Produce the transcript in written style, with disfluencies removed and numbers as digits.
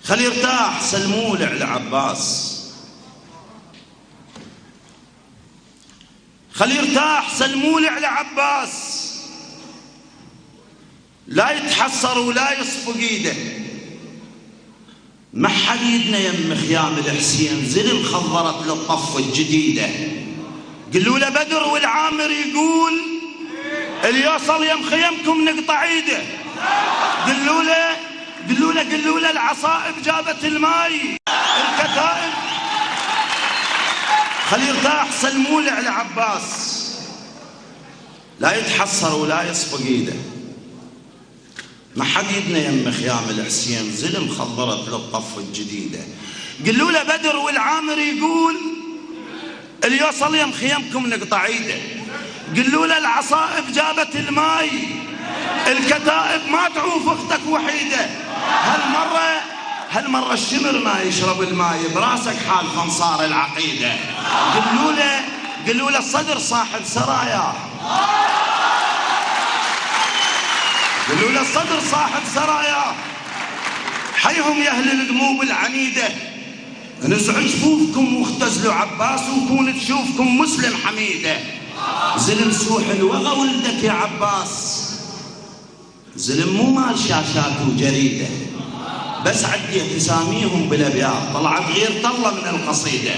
خلي يرتاح سلموا له على عباس، خلي يرتاح سلموا له على عباس، لا يتحسر ولا يصفق ايده. ما حد يدنا يم خيام الحسين، زلم خضرت للطف الجديده. قلوا له بدر والعامر يقول اللي يوصل يم خيمكم نقطع ايده. قلوا له العصائب جابت الماي، الكتائب. خلي يرتاح سلموا له على عباس، لا يتحسر ولا يصفق ايده. ما حد يدنا يم خيام الحسين، زلم خضرت للطف الجديده. قلوا له بدر والعامر يقول اللي يوصل يم خيمكم نقطع ايده. قلوا له العصائب جابت الماي، الكتائب ما تعوف اختك وحيده. هالمره الشمر ما يشرب الماي، براسك حال خنصار العقيده. قلوا له الصدر صاحب سرايا، قلوا له الصدر صاحب سرايا. حيهم يا اهل القلوب العنيده، نزعوا جفوفكم واختزلوا عباس وكون تشوفكم مسلم حميده. زلم سوح الوغى ولدك يا عباس، زلم مو مال شاشات وجريده، بس عديت اساميهم بالابيات طلعت غير طله من القصيده.